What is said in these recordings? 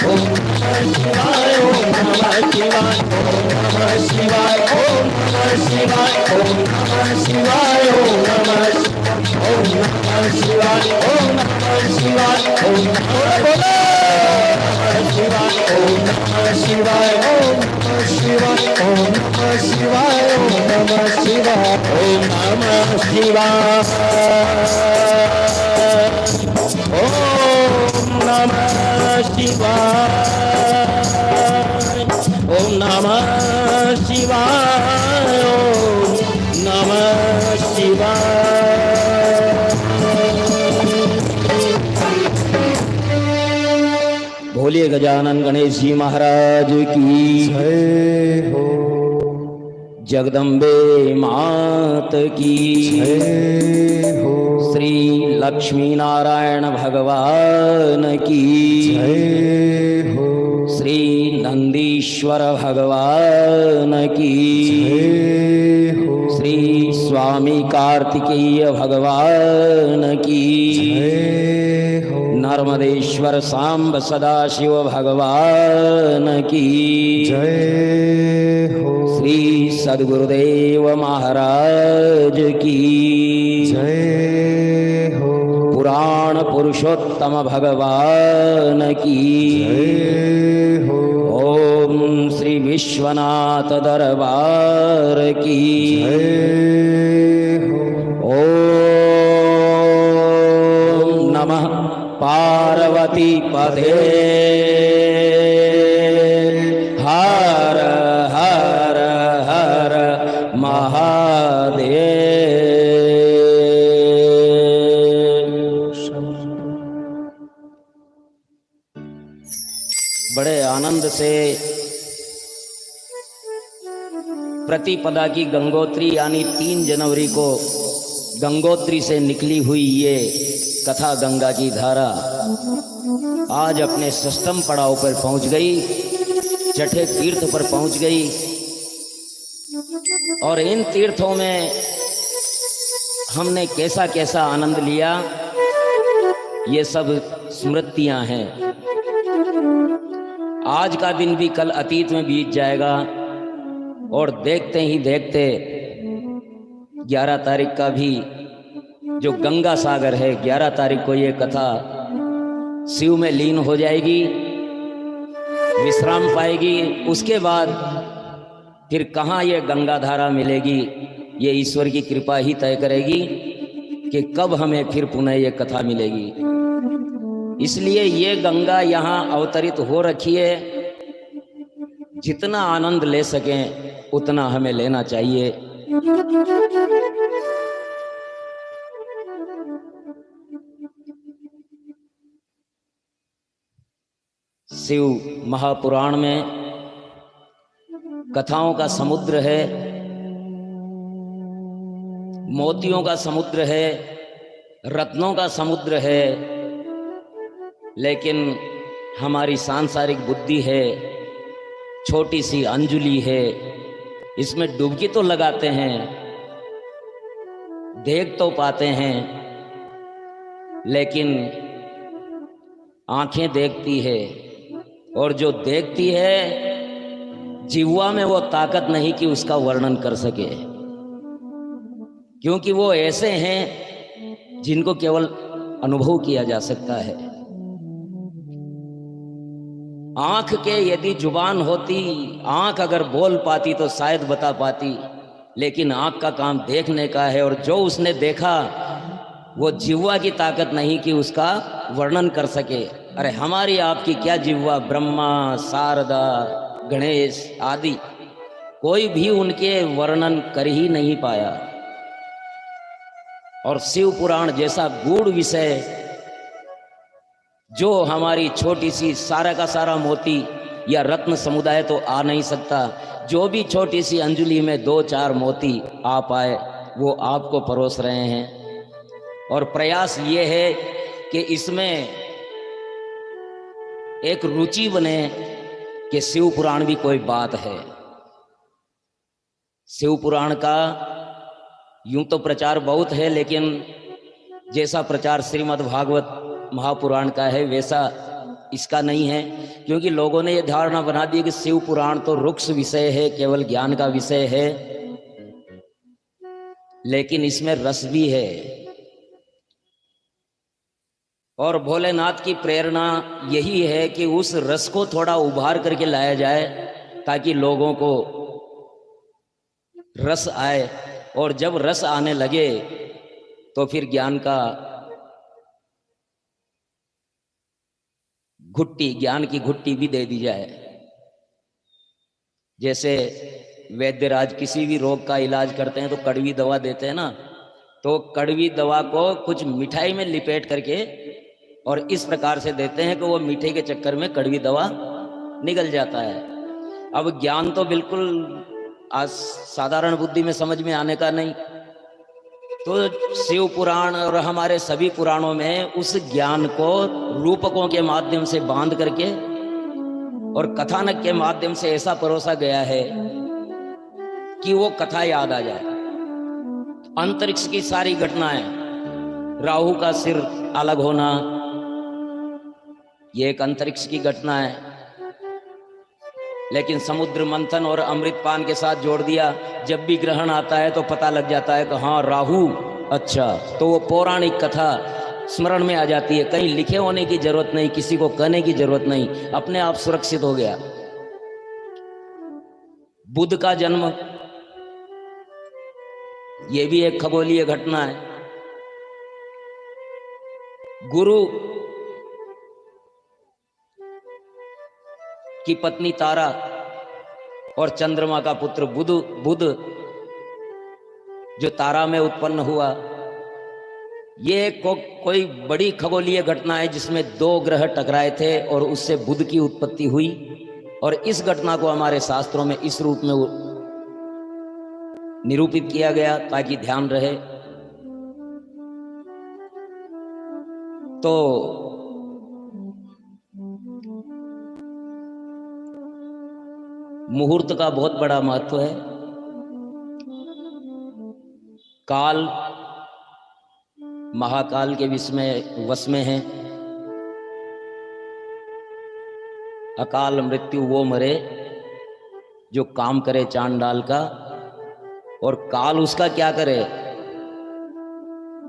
ओम नमः शिवाय, ओम नमः शिवाय, ओम नमः शिवाय, ओम नमः शिवाय, ओम नमः शिवाय, ओम नमः शिवाय, ओम नमः शिवाय, ओम नमः शिवाय, ओम नमः शिवाय, ओम नमः शिवाय, ओम नमः शिवाय, ओम नमः शिवाय, ओम नमः शिवाय, ओम नमः शिवाय, ओम नमः शिवाय, ओम नमः शिवाय। बोलिए गजानन गणेश जी महाराज की जय हो। जगदम्बे मात की जय हो। श्री लक्ष्मी नारायण भगवान की जय हो। श्री नंदीश्वर भगवान की जय हो। श्री स्वामी कार्तिकेय भगवान की जय हो। नर्मदेश्वर सांब सदाशिव भगवान की जय हो। श्री सद्गुरुदेव महाराज की जय हो। पुराण पुरुषोत्तम भगवान की जय हो। ओम श्री विश्वनाथ दरबार की जय हो। ओम नमः पार्वती पदे हर हर हर महादेव। बड़े आनंद से प्रतिपदा की गंगोत्री यानी 3 जनवरी को गंगोत्री से निकली हुई ये कथा गंगा की धारा आज अपने सष्टम पड़ाव पर पहुंच गई, छठे तीर्थ पर पहुंच गई। और इन तीर्थों में हमने कैसा कैसा आनंद लिया, ये सब स्मृतियां हैं। आज का दिन भी कल अतीत में बीत जाएगा और देखते ही देखते 11 तारीख का भी जो गंगा सागर है, 11 तारीख को ये कथा शिव में लीन हो जाएगी, विश्राम पाएगी। उसके बाद फिर कहाँ ये गंगा धारा मिलेगी, ये ईश्वर की कृपा ही तय करेगी कि कब हमें फिर पुनः ये कथा मिलेगी। इसलिए ये गंगा यहाँ अवतरित हो रखी है, जितना आनंद ले सकें उतना हमें लेना चाहिए। शिव महापुराण में कथाओं का समुद्र है, मोतियों का समुद्र है, रत्नों का समुद्र है, लेकिन हमारी सांसारिक बुद्धि है, छोटी सी अंजुली है, इसमें डुबकी तो लगाते हैं, देख तो पाते हैं, लेकिन आंखें देखती है और जो देखती है जिह्वा में वो ताकत नहीं कि उसका वर्णन कर सके, क्योंकि वो ऐसे हैं जिनको केवल अनुभव किया जा सकता है। आंख के यदि जुबान होती, आंख अगर बोल पाती तो शायद बता पाती, लेकिन आंख का काम देखने का है और जो उसने देखा वो जिह्वा की ताकत नहीं कि उसका वर्णन कर सके। अरे हमारी आपकी क्या जिह्वा, ब्रह्मा, शारदा, गणेश आदि कोई भी उनके वर्णन कर ही नहीं पाया। और शिव पुराण जैसा गूढ़ विषय जो हमारी छोटी सी सारा का सारा मोती या रत्न समुदाय तो आ नहीं सकता, जो भी छोटी सी अंजुली में 2-4 मोती आ पाए वो आपको परोस रहे हैं। और प्रयास ये है कि इसमें एक रुचि बने कि शिव पुराण भी कोई बात है। शिव पुराण का यूं तो प्रचार बहुत है, लेकिन जैसा प्रचार श्रीमद् भागवत महापुराण का है वैसा इसका नहीं है, क्योंकि लोगों ने यह धारणा बना दी कि शिव पुराण तो रुक्ष विषय है, केवल ज्ञान का विषय है, लेकिन इसमें रस भी है। और भोलेनाथ की प्रेरणा यही है कि उस रस को थोड़ा उभार करके लाया जाए, ताकि लोगों को रस आए, और जब रस आने लगे तो फिर ज्ञान का घुट्टी, ज्ञान की घुट्टी भी दे दी जाए। जैसे वैद्यराज किसी भी रोग का इलाज करते हैं तो कड़वी दवा देते हैं ना, तो कड़वी दवा को कुछ मिठाई में लिपेट करके और इस प्रकार से देते हैं कि वो मीठे के चक्कर में कड़वी दवा निकल जाता है। अब ज्ञान तो बिल्कुल आज साधारण बुद्धि में समझ में आने का नहीं, तो शिव पुराण और हमारे सभी पुराणों में उस ज्ञान को रूपकों के माध्यम से बांध करके और कथानक के माध्यम से ऐसा परोसा गया है कि वो कथा याद आ जाए। अंतरिक्ष की सारी घटनाएं, राहु का सिर अलग होना, ये एक अंतरिक्ष की घटना है, लेकिन समुद्र मंथन और अमृतपान के साथ जोड़ दिया। जब भी ग्रहण आता है तो पता लग जाता है कि हाँ राहु, अच्छा, तो वो पौराणिक कथा स्मरण में आ जाती है। कहीं लिखे होने की जरूरत नहीं, किसी को कहने की जरूरत नहीं, अपने आप सुरक्षित हो गया। बुध का जन्म, ये भी एक खगोलीय घटना है। गुरु की पत्नी तारा और चंद्रमा का पुत्र बुध जो तारा में उत्पन्न हुआ, ये कोई बड़ी खगोलीय घटना है जिसमें दो ग्रह टकराए थे और उससे बुध की उत्पत्ति हुई। और इस घटना को हमारे शास्त्रों में इस रूप में निरूपित किया गया ताकि ध्यान रहे। तो मुहूर्त का बहुत बड़ा महत्व है। काल महाकाल के वश में है। अकाल मृत्यु वो मरे जो काम करे चांडाल का, और काल उसका क्या करे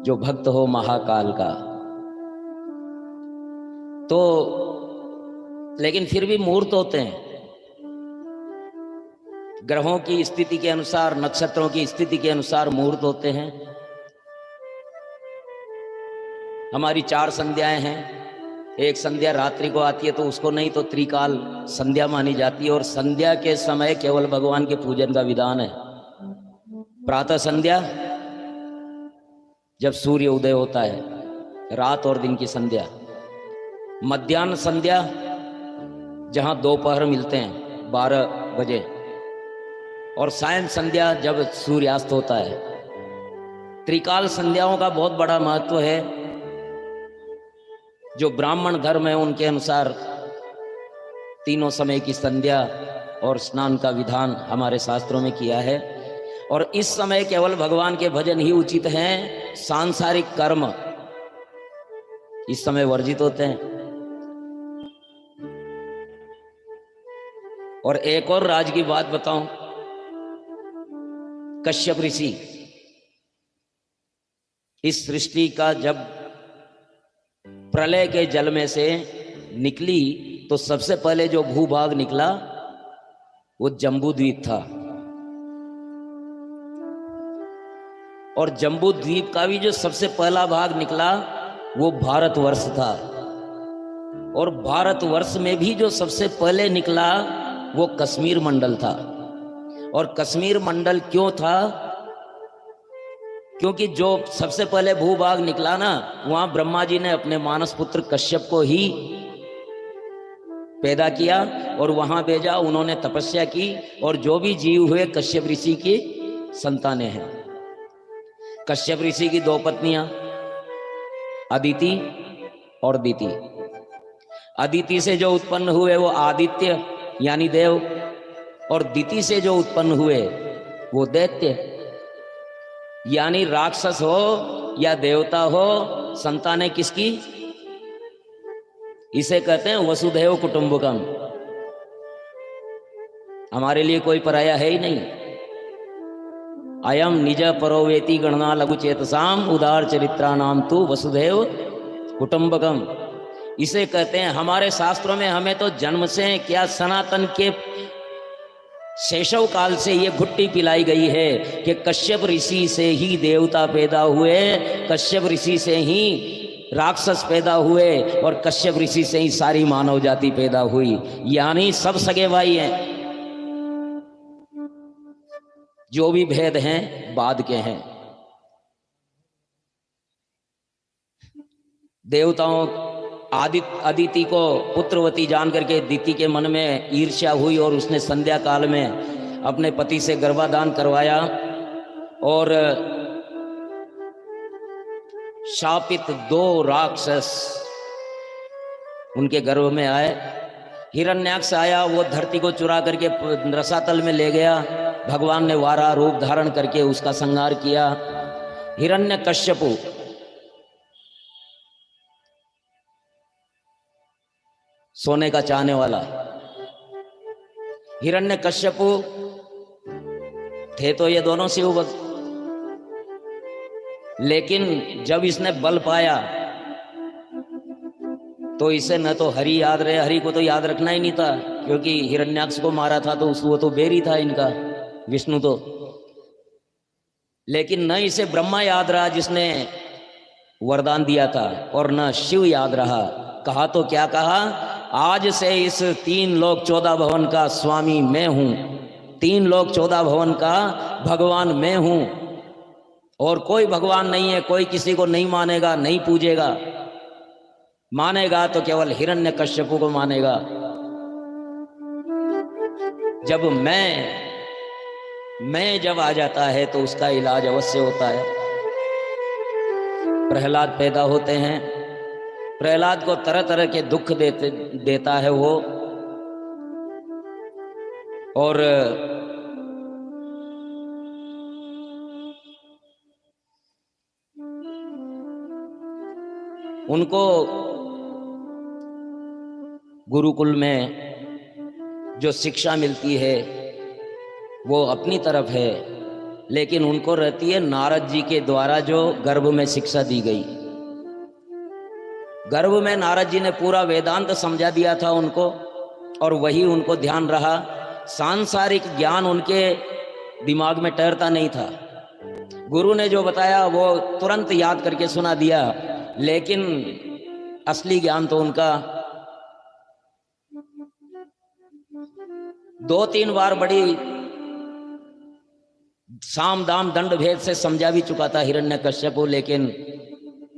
जो भक्त हो महाकाल का। तो लेकिन फिर भी मुहूर्त होते हैं, ग्रहों की स्थिति के अनुसार, नक्षत्रों की स्थिति के अनुसार मुहूर्त होते हैं। हमारी 4 संध्याएं हैं। एक संध्या रात्रि को आती है तो उसको नहीं तो त्रिकाल संध्या मानी जाती है, और संध्या के समय केवल भगवान के पूजन का विधान है। प्रातः संध्या जब सूर्य उदय होता है, रात और दिन की संध्या। मध्याह्न संध्या जहां दोपहर मिलते हैं 12 बजे, और सायं संध्या जब सूर्यास्त होता है। त्रिकाल संध्याओं का बहुत बड़ा महत्व है। जो ब्राह्मण धर्म है उनके अनुसार तीनों समय की संध्या और स्नान का विधान हमारे शास्त्रों में किया है। और इस समय केवल भगवान के भजन ही उचित हैं। सांसारिक कर्म इस समय वर्जित होते हैं। और एक और राज की बात बताऊं, कश्यप ऋषि इस सृष्टि का जब प्रलय के जल में से निकली तो सबसे पहले जो भूभाग निकला वो जम्बू द्वीप था। और जम्बू द्वीप का भी जो सबसे पहला भाग निकला वो भारतवर्ष था। और भारतवर्ष में भी जो सबसे पहले निकला वो कश्मीर मंडल था। और कश्मीर मंडल क्यों था? क्योंकि जो सबसे पहले भूभाग निकला ना, वहां ब्रह्मा जी ने अपने मानस पुत्र कश्यप को ही पैदा किया और वहां भेजा। उन्होंने तपस्या की और जो भी जीव हुए कश्यप ऋषि की संतानें हैं। कश्यप ऋषि की 2 पत्नियां अदिति और दिति। अदिति से जो उत्पन्न हुए वो आदित्य यानी देव, और दिति से जो उत्पन्न हुए वो दैत्य यानी राक्षस हो या देवता हो, संतानें किसकी? इसे कहते हैं वसुधैव कुटुंबकम। हमारे लिए कोई पराया है ही नहीं। अयम निज परोवेति गणना लघु चेतसाम उदार चरित्रा नाम तु वसुधैव कुटुंबकम। इसे कहते हैं, हमारे शास्त्रों में हमें तो जन्म से क्या सनातन के शैशव काल से ये घुट्टी पिलाई गई है कि कश्यप ऋषि से ही देवता पैदा हुए, कश्यप ऋषि से ही राक्षस पैदा हुए और कश्यप ऋषि से ही सारी मानव जाति पैदा हुई। यानी सब सगे भाई हैं, जो भी भेद हैं बाद के हैं। देवताओं अदिति को पुत्रवती जान करके दिति के मन में ईर्ष्या हुई और उसने संध्या काल में अपने पति से गर्भाधान करवाया और शापित 2 राक्षस उनके गर्भ में आए। हिरण्याक्ष आया, वो धरती को चुरा करके रसातल में ले गया। भगवान ने वारा रूप धारण करके उसका संहार किया। हिरण्यकश्यपु सोने का चाहने वाला, हिरण्यकश्यपु थे तो ये दोनों शिव भक्त, लेकिन जब इसने बल पाया तो इसे न तो हरि याद रहे, हरि को तो याद रखना ही नहीं था क्योंकि हिरण्याक्ष को मारा था तो वो तो बेरी था इनका विष्णु तो। लेकिन न इसे ब्रह्मा याद रहा जिसने वरदान दिया था और न शिव याद रहा। कहा तो क्या कहा, आज से इस 3 लोक 14 भवन का स्वामी मैं हूं, 3 लोक 14 भवन का भगवान मैं हूं और कोई भगवान नहीं है। कोई किसी को नहीं मानेगा, नहीं पूजेगा, मानेगा तो केवल हिरण्यकश्यपु को मानेगा। जब मैं जब आ जाता है तो उसका इलाज अवश्य होता है। प्रहलाद पैदा होते हैं, प्रहलाद को तरह तरह के दुख देता है वो, और उनको गुरुकुल में जो शिक्षा मिलती है वो अपनी तरफ है, लेकिन उनको रहती है नारद जी के द्वारा जो गर्भ में शिक्षा दी गई। गर्भ में नारद जी ने पूरा वेदांत समझा दिया था उनको और वही उनको ध्यान रहा। सांसारिक ज्ञान उनके दिमाग में ठहरता नहीं था। गुरु ने जो बताया वो तुरंत याद करके सुना दिया, लेकिन असली ज्ञान तो उनका 2-3 बार बड़ी साम दाम दंड भेद से समझा भी चुका था हिरण्यकश्यप, लेकिन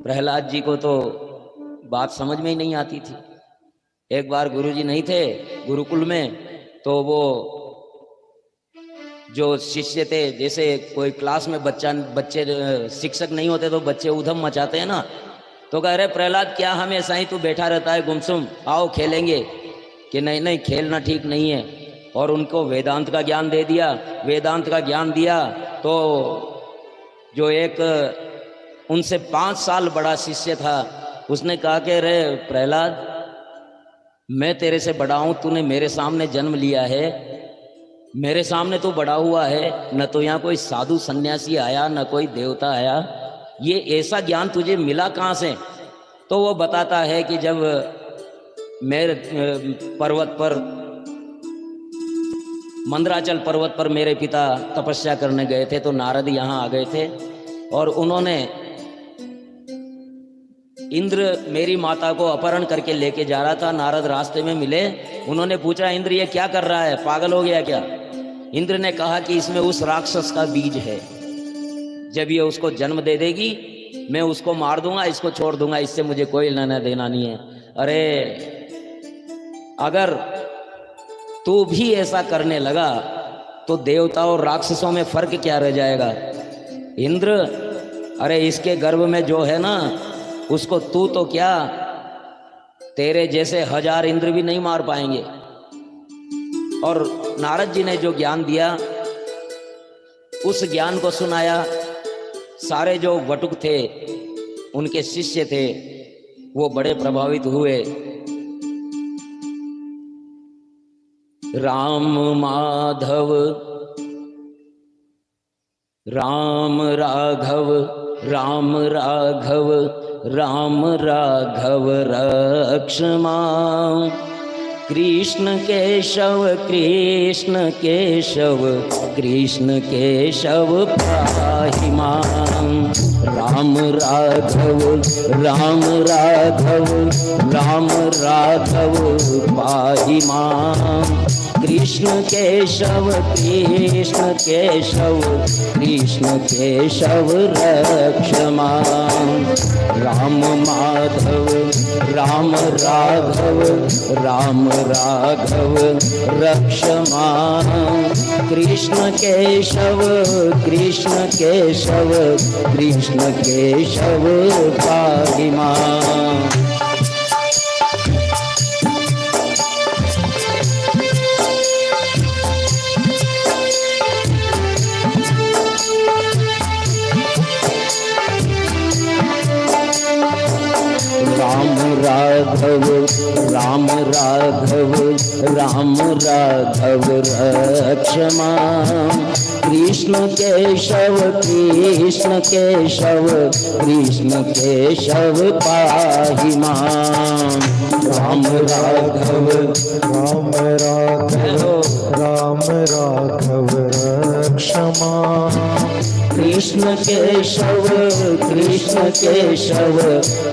प्रहलाद जी को तो बात समझ में ही नहीं आती थी। एक बार गुरुजी नहीं थे गुरुकुल में, तो वो जो शिष्य थे, जैसे कोई क्लास में बच्चे शिक्षक नहीं होते तो बच्चे उधम मचाते हैं ना, तो कह रहे प्रहलाद क्या हमेशा ही तू बैठा रहता है गुमसुम, आओ खेलेंगे। कि नहीं नहीं खेलना ठीक नहीं है। और उनको वेदांत का ज्ञान दे दिया। वेदांत का ज्ञान दिया तो जो एक उनसे 5 साल बड़ा शिष्य था उसने कहा कि रे प्रहलाद मैं तेरे से बड़ा हूँ, तूने मेरे सामने जन्म लिया है, मेरे सामने तो बड़ा हुआ है, न तो यहाँ कोई साधु सन्यासी आया न कोई देवता आया, ये ऐसा ज्ञान तुझे मिला कहाँ से? तो वो बताता है कि जब मेरे पर्वत पर मंदराचल पर्वत पर मेरे पिता तपस्या करने गए थे तो नारद यहाँ आ गए थे और उन्होंने इंद्र मेरी माता को अपहरण करके लेके जा रहा था। नारद रास्ते में मिले, उन्होंने पूछा इंद्र ये क्या कर रहा है, पागल हो गया क्या? इंद्र ने कहा कि इसमें उस राक्षस का बीज है, जब ये उसको जन्म दे देगी मैं उसको मार दूंगा, इसको छोड़ दूंगा, इससे मुझे कोई लेना देना नहीं है। अरे अगर तू भी ऐसा करने लगा तो देवता और राक्षसों में फर्क क्या रह जाएगा? इंद्र अरे इसके गर्भ में जो है ना उसको तू तो क्या तेरे जैसे 1000 इंद्र भी नहीं मार पाएंगे। और नारद जी ने जो ज्ञान दिया उस ज्ञान को सुनाया। सारे जो वटुक थे उनके शिष्य थे वो बड़े प्रभावित हुए राम माधव राम राघव राम राघव राम राघव रक्ष मां। कृष्ण केशव कृष्ण केशव कृष्ण केशव पाहि मां। राम राघव राम राघव राम राघव पाहि मां। कृष्ण केशव कृष्ण केशव कृष्ण केशव रक्ष मां। राम माधव राम राघव राम राघव रक्ष मां। कृष्ण केशव कृष्ण केशव कृष्ण केशव पाहि मां। राम राघव राम राघव राम राघव रक्ष मां। कृष्ण केशव कृष्ण केशव कृष्ण केशव पाहि मां। राम राघव राम राघव राम राघव रक्ष मां। कृष्ण केशव कृष्ण केशव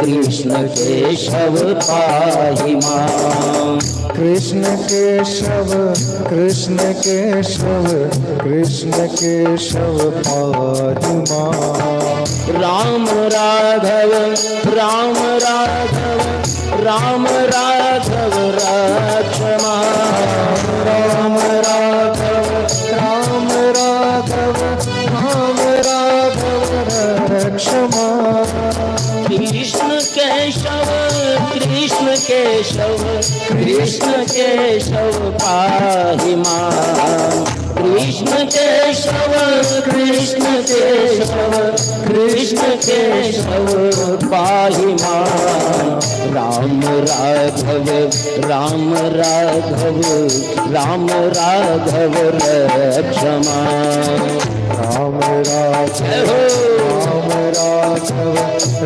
कृष्ण केशव पाहि मां। कृष्ण केशव कृष्ण केशव कृष्ण केशव पाहि मां। राम राघव राम राघव राम राघव रक्ष मां। राम राघव राम राघव राम राघव रक्ष मां। कृष्ण केशव कृष्ण केशव कृष्ण केशव पाहि मां। कृष्ण केशव कृष्ण केशव कृष्ण केशव पाहि मां। राम राघव राम राघव राम राघव रक्ष मां। राम राघव राम राघव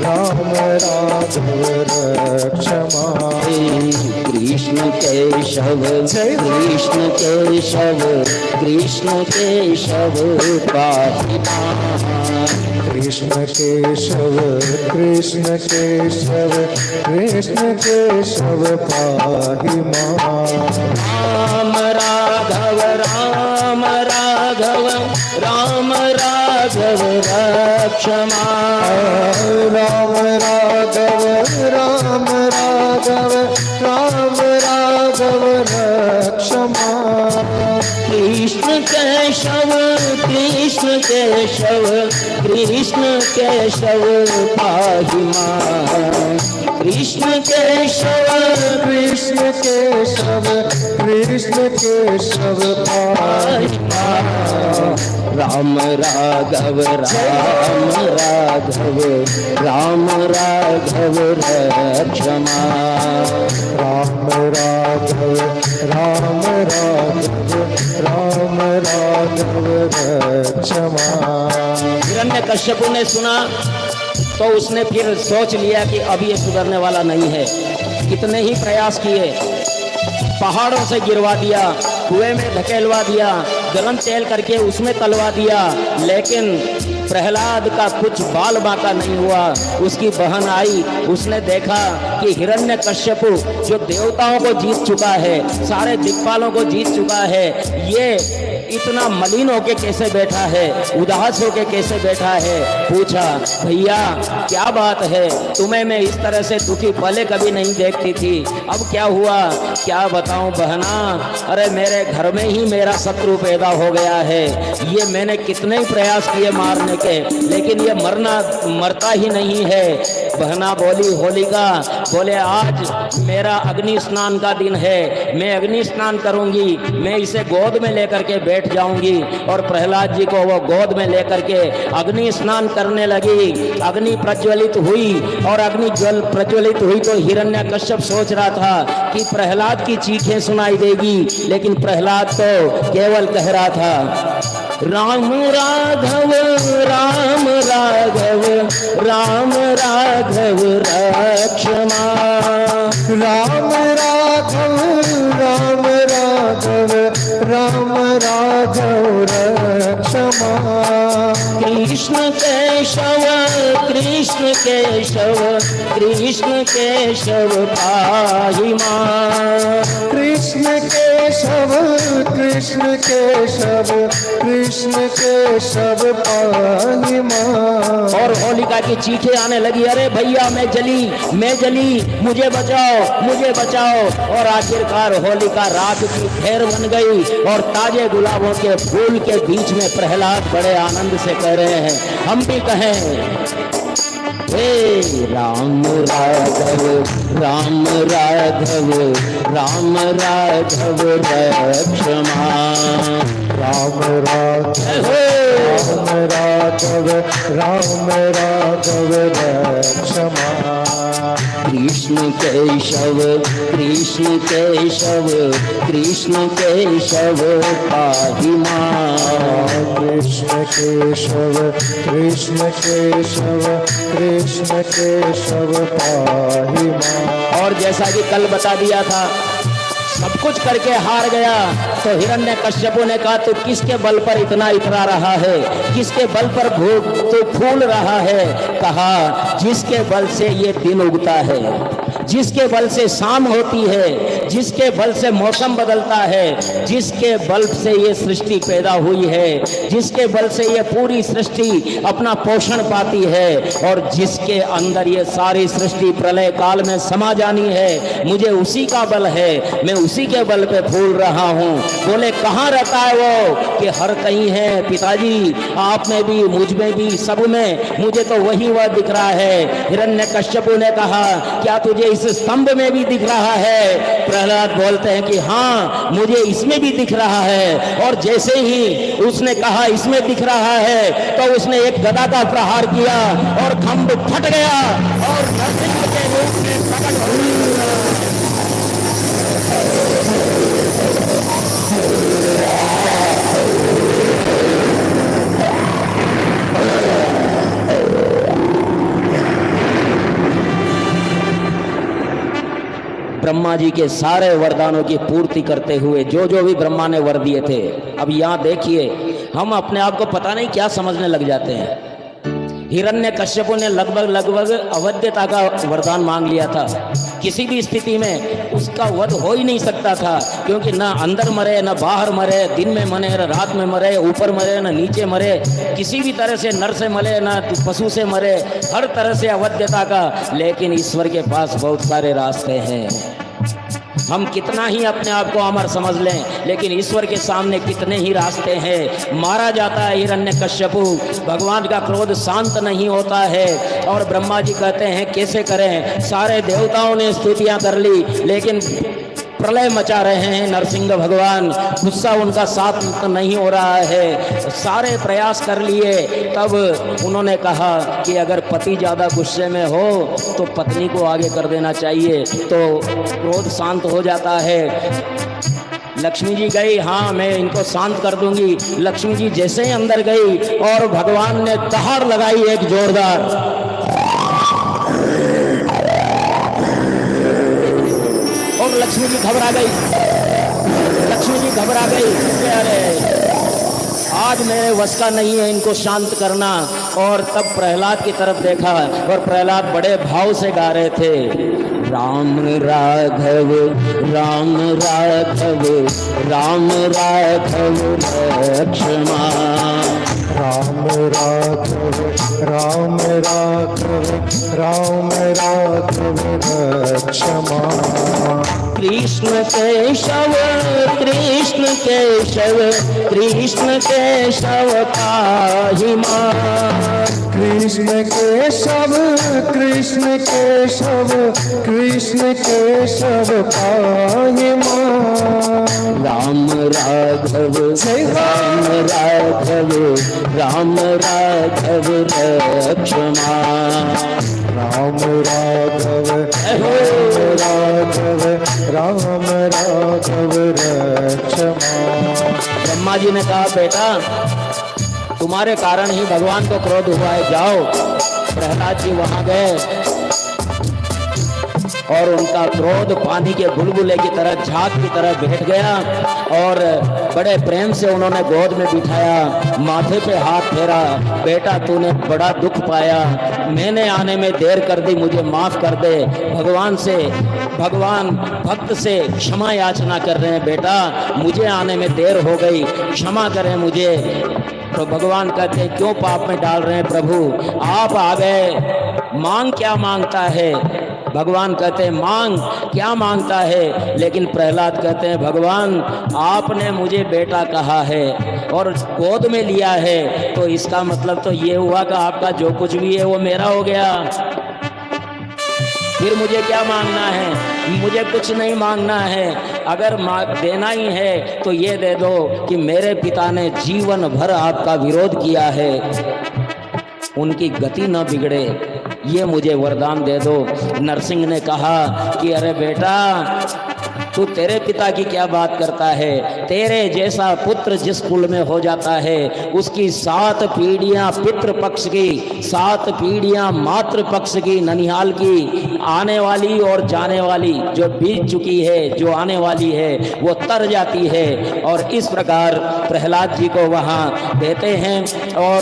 राम राघव रक्ष मां। कृष्ण केशव कृष्ण केशव कृष्ण केशव पाहि मां। कृष्ण केशव कृष्ण केशव कृष्ण केशव पाहि मां। राम राघव राम राघव राम राघव रक्ष मां। राम राघव राम राघव राम राघव रक्ष मां। कृष्ण केशव कृष्ण केशव कृष्ण केशव पाहि मां। कृष्ण केशव कृष्ण केशव कृष्ण केशव पाहि मां। राम राघव राम राघव राम राघव रक्ष मां। राम राघव राम राघव राम राघव रक्ष मां। हिरण्यकश्यपु ने सुना तो उसने फिर सोच लिया कि अब ये सुधरने वाला नहीं है। कितने ही प्रयास किए, पहाड़ों से गिरवा दिया, कुएं में धकेलवा दिया, गरम तेल करके उसमें तलवा दिया, लेकिन प्रहलाद का कुछ बाल बाका नहीं हुआ। उसकी बहन आई, उसने देखा कि हिरण्यकश्यपु जो देवताओं को जीत चुका है, सारे दिक्पालों को जीत चुका है, ये इतना मलिन होके कैसे बैठा है, उदास होके कैसे बैठा है। पूछा, भैया क्या बात है, तुम्हें मैं इस तरह से दुखी पहले कभी नहीं देखती थी, अब क्या हुआ? क्या बताऊं बहना, अरे मेरे घर में ही मेरा शत्रु पैदा हो गया है। ये मैंने कितने ही प्रयास किए मारने के, लेकिन ये मरता ही नहीं है। बहना बोली होलिका, बोले आज मेरा अग्नि स्नान का दिन है, मैं अग्नि स्नान करूंगी, मैं इसे गोद में लेकर के बैठ जाऊंगी। और प्रहलाद जी को वो गोद में लेकर के अग्नि स्नान करने लगी। अग्नि प्रज्वलित हुई और अग्नि जल प्रज्वलित हुई तो हिरण्यकश्यप सोच रहा था कि प्रहलाद की चीखें सुनाई देगी, लेकिन प्रहलाद तो केवल कह रहा था राम राघव राम राघव राम राघव रक्षमा, राम राघव राम राघव राम राघव रक्षमा, कृष्ण केशव कृष्ण केशव कृष्ण केशव पाहि मां, कृष्ण केशव कृष्ण केशव कृष्ण केशव पाहि मां। और होलिका की चीखें आने लगी, अरे भैया मैं जली, मुझे बचाओ। और आखिरकार होलिका राख की ढेर बन गई और ताजे गुलाबों के फूल के बीच में प्रहलाद बड़े आनंद से कह रहे हैं, हम भी कहें हे राम राघव राम राघव राम राघव रक्षमा, राम राघव राम राघव राम राघव रक्षमा, कृष्ण केशव कृष्ण केशव कृष्ण केशव पाहि मां, कृष्ण केशव कृष्ण केशव कृष्ण केशव पाहि मां। और जैसा कि कल बता दिया था, सब कुछ करके हार गया तो हिरण्यकश्यपु ने कहा तू किसके बल पर इतना इतरा रहा है, किसके बल पर तू फूल रहा है। कहा जिसके बल से ये दिन उगता है, जिसके बल से शाम होती है, जिसके बल से मौसम बदलता है, जिसके बल से ये सृष्टि पैदा हुई है, जिसके बल से ये पूरी सृष्टि अपना पोषण पाती है और जिसके अंदर ये सारी सृष्टि प्रलय काल में समा जानी है, मुझे उसी का बल है, मैं उसी के बल पे फूल रहा हूँ। बोले कहाँ रहता है वो? कि हर कहीं है पिताजी, आप में भी, मुझ में भी, सब में, मुझे तो वही वह दिख रहा है। हिरण्यकश्यपु ने कहा क्या तुझे इस स्तंभ में भी दिख रहा है? प्रहलाद बोलते हैं कि हाँ मुझे इसमें भी दिख रहा है। और जैसे ही उसने कहा इसमें दिख रहा है तो उसने एक गदा का प्रहार किया और खंभ फट गया और नरसिंह के रूप में प्रकट हुई। ब्रह्मा जी के सारे वरदानों की पूर्ति करते हुए जो जो भी ब्रह्मा ने वर दिए थे, अब यहाँ देखिए हम अपने आप को पता नहीं क्या समझने लग जाते हैं। हिरण्यकश्यपु ने लगभग अवध्यता का वरदान मांग लिया था। किसी भी स्थिति में उसका वध हो ही नहीं सकता था, क्योंकि ना अंदर मरे ना बाहर मरे, दिन में मरे ना रात में मरे, ऊपर मरे ना नीचे मरे, किसी भी तरह से नर से मरे ना पशु से मरे, हर तरह से अवध्यता का। लेकिन ईश्वर के पास बहुत सारे रास्ते हैं। हम कितना ही अपने आप को अमर समझ लें, लेकिन ईश्वर के सामने कितने ही रास्ते हैं। मारा जाता है हिरण्यकश्यपु, भगवान का क्रोध शांत नहीं होता है। और ब्रह्मा जी कहते हैं कैसे करें? सारे देवताओं ने स्तुतियां कर ली, लेकिन प्रलय मचा रहे हैं नरसिंह भगवान, गुस्सा उनका साथ नहीं हो रहा है। सारे प्रयास कर लिए, तब उन्होंने कहा कि अगर पति ज़्यादा गुस्से में हो तो पत्नी को आगे कर देना चाहिए, तो क्रोध शांत हो जाता है। लक्ष्मी जी गई, हाँ मैं इनको शांत कर दूंगी। लक्ष्मी जी जैसे ही अंदर गई और भगवान ने दहाड़ लगाई एक जोरदार, और लक्ष्मी जी घबरा गई। अरे आज मेरे वश का नहीं है इनको शांत करना। और तब प्रहलाद की तरफ देखा और प्रहलाद बड़े भाव से गा रहे थे, राम राघव राम राघव राम राघव रक्षमा, राम राघव राम राघव राम राघव रक्षमा। कृष्ण केशव कृष्ण केशव कृष्ण केशव पाहि मां। कृष्ण केशव कृष्ण केशव कृष्ण केशव पाहि मां। राम राघव राम राघव राम राघव रक्ष मां। राम राघव राम राघव रक्ष मां। ब्रह्मा जी ने कहा बेटा तुम्हारे कारण ही भगवान को क्रोध हुआ है, जाओ। प्रहलाद जी वहां गए और उनका क्रोध पानी के बुलबुले की तरह झाग की तरह बैठ गया और बड़े प्रेम से उन्होंने गोद में बिठाया, माथे पे हाथ फेरा। बेटा तूने बड़ा दुख पाया, मैंने आने में देर कर दी, मुझे माफ कर दे। भगवान भक्त से क्षमा याचना कर रहे हैं, बेटा मुझे आने में देर हो गई, क्षमा करें मुझे। तो भगवान कहते हैं क्यों पाप में डाल रहे हैं प्रभु, आप आ गए, मांग क्या मांगता है। भगवान कहते हैं मांग क्या मांगता है, लेकिन प्रहलाद कहते हैं भगवान आपने मुझे बेटा कहा है और गोद में लिया है, तो इसका मतलब तो ये हुआ कि आपका जो कुछ भी है वो मेरा हो गया, फिर मुझे क्या मांगना है। मुझे कुछ नहीं मांगना है, अगर देना ही है तो ये दे दो कि मेरे पिता ने जीवन भर आपका विरोध किया है, उनकी गति न बिगड़े, ये मुझे वरदान दे दो। नरसिंह ने कहा कि अरे बेटा तू तेरे पिता की क्या बात करता है, तेरे जैसा पुत्र जिस कुल में हो जाता है उसकी 7 पीढ़ियां पितृ पक्ष की, 7 पीढ़ियां मातृ पक्ष की, ननिहाल की, आने वाली और जाने वाली जो बीत चुकी है, जो आने वाली है वो तर जाती है। और इस प्रकार प्रहलाद जी को वहाँ देते हैं और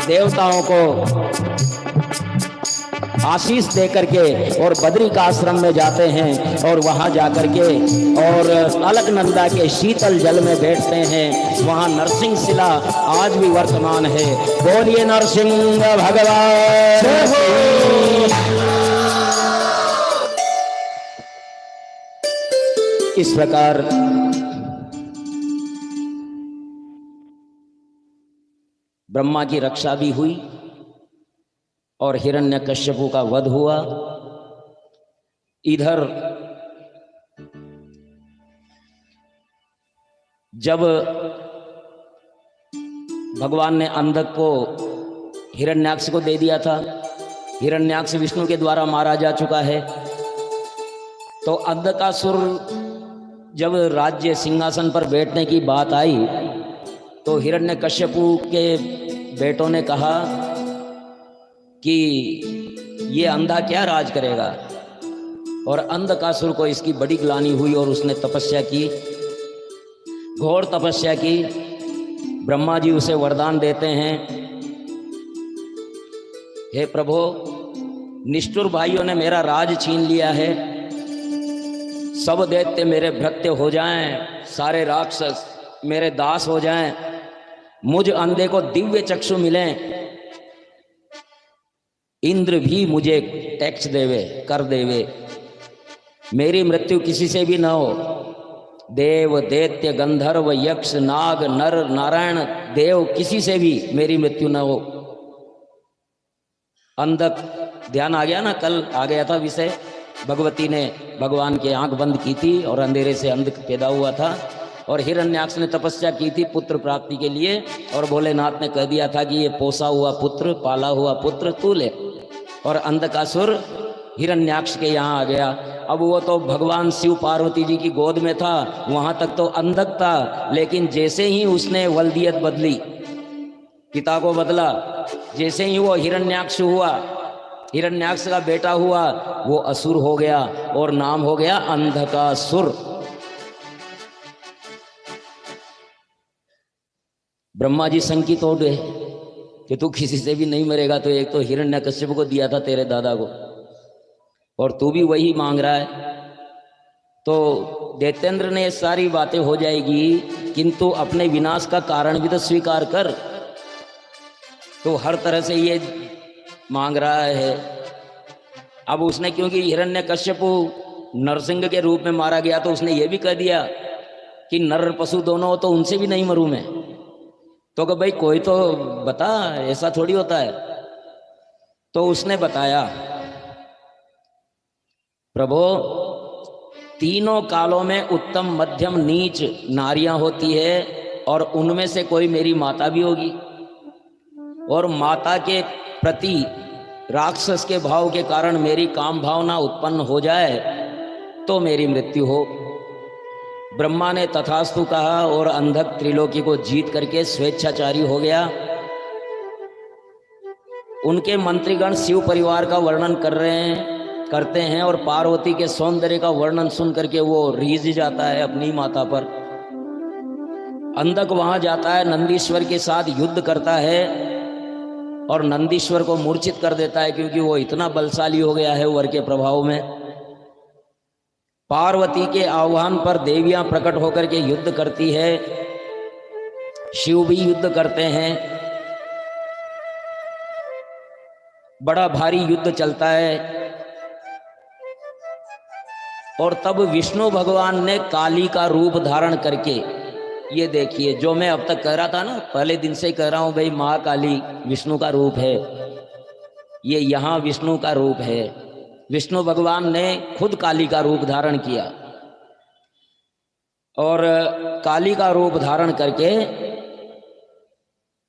देवताओं को आशीष दे करके और बद्री का आश्रम में जाते हैं और वहां जाकर के और अलकनंदा के शीतल जल में बैठते हैं। वहां नरसिंह शिला आज भी वर्तमान है। बोलिए नरसिंह भगवान। इस प्रकार ब्रह्मा की रक्षा भी हुई और हिरण्यकश्यपु का वध हुआ। इधर जब भगवान ने अंधक को हिरण्याक्ष को दे दिया था, हिरण्याक्ष विष्णु के द्वारा मारा जा चुका है, तो अंधकासुर जब राज्य सिंहासन पर बैठने की बात आई तो हिरण्यकश्यपु के बेटों ने कहा कि ये अंधा क्या राज करेगा, और अंधकासुर को इसकी बड़ी ग्लानि हुई और उसने तपस्या की, घोर तपस्या की। ब्रह्मा जी उसे वरदान देते हैं, हे प्रभु निष्ठुर भाइयों ने मेरा राज छीन लिया है, सब दैत्य मेरे भृत्य हो जाएं, सारे राक्षस मेरे दास हो जाएं, मुझ अंधे को दिव्य चक्षु मिलें, इंद्र भी मुझे टैक्स देवे कर देवे, मेरी मृत्यु किसी से भी न हो, देव दैत्य गंधर्व यक्ष नाग नर नारायण देव किसी से भी मेरी मृत्यु न हो। अंधक ध्यान आ गया ना, कल आ गया था विषय, भगवती ने भगवान की आंख बंद की थी और अंधेरे से अंधक पैदा हुआ था, और हिरण्याक्ष ने तपस्या की थी पुत्र प्राप्ति के लिए, और भोलेनाथ ने कह दिया था कि ये पोसा हुआ पुत्र पाला हुआ पुत्र तू ले, और अंधकासुर हिरण्याक्ष के यहाँ आ गया। अब वो तो भगवान शिव पार्वती जी की गोद में था, वहाँ तक तो अंधक था, लेकिन जैसे ही उसने वल्दियत बदली, पिता को बदला, जैसे ही वो हिरण्याक्ष हुआ, हिरण्याक्ष का बेटा हुआ, वो असुर हो गया और नाम हो गया अंधकासुर। ब्रह्मा जी शंकित हो गए कि तू किसी से भी नहीं मरेगा, तो एक तो हिरण्यकश्यप को दिया था तेरे दादा को, और तू भी वही मांग रहा है, तो दैत्येंद्र ने सारी बातें हो जाएगी, किंतु अपने विनाश का कारण भी तो स्वीकार कर। तो हर तरह से ये मांग रहा है। अब उसने, क्योंकि हिरण्यकश्यपु नरसिंह के रूप में मारा गया तो उसने ये भी कह दिया कि नर पशु दोनों हो तो उनसे भी नहीं मरूं मैं। तो कि भाई कोई तो बता, ऐसा थोड़ी होता है। तो उसने बताया, प्रभु तीनों कालों में उत्तम मध्यम नीच नारियां होती है और उनमें से कोई मेरी माता भी होगी, और माता के प्रति राक्षस के भाव के कारण मेरी काम भावना उत्पन्न हो जाए तो मेरी मृत्यु हो। ब्रह्मा ने तथास्तु कहा और अंधक त्रिलोकी को जीत करके स्वेच्छाचारी हो गया। उनके मंत्रीगण शिव परिवार का वर्णन करते हैं और पार्वती के सौंदर्य का वर्णन सुन करके वो रीझ जाता है अपनी माता पर। अंधक वहां जाता है, नंदीश्वर के साथ युद्ध करता है और नंदीश्वर को मूर्छित कर देता है, क्योंकि वो इतना बलशाली हो गया है वर के प्रभाव में। पार्वती के आह्वान पर देवियां प्रकट होकर के युद्ध करती है, शिव भी युद्ध करते हैं, बड़ा भारी युद्ध चलता है। और तब विष्णु भगवान ने काली का रूप धारण करके, ये देखिए जो मैं अब तक कह रहा था ना, पहले दिन से ही कह रहा हूं भाई महाकाली विष्णु का रूप है, ये यहाँ विष्णु का रूप है। विष्णु भगवान ने खुद काली का रूप धारण किया और काली का रूप धारण करके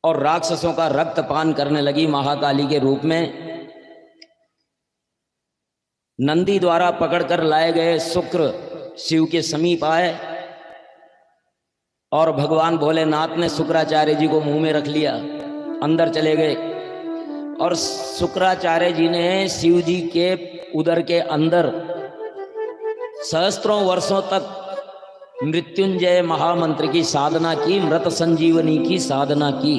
और राक्षसों का रक्त पान करने लगी महाकाली के रूप में। नंदी द्वारा पकड़कर लाए गए शुक्र शिव के समीप आए और भगवान भोलेनाथ ने शुक्राचार्य जी को मुंह में रख लिया, अंदर चले गए और शुक्राचार्य जी ने शिव जी के उदर के अंदर सहस्त्रों वर्षों तक मृत्युंजय महामंत्र की साधना की, मृत संजीवनी की साधना की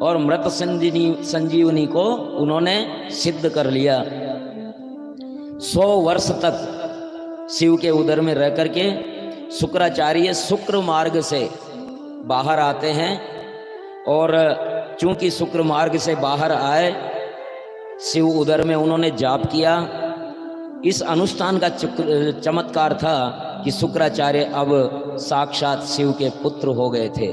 और मृत संजीवनी को उन्होंने सिद्ध कर लिया। 100 वर्ष तक शिव के उदर में रह करके शुक्राचार्य शुक्र मार्ग से बाहर आते हैं और चूंकि शुक्र मार्ग से बाहर आए, शिव उदर में उन्होंने जाप किया। इस अनुष्ठान का चमत्कार था कि शुक्राचार्य अब साक्षात शिव के पुत्र हो गए थे।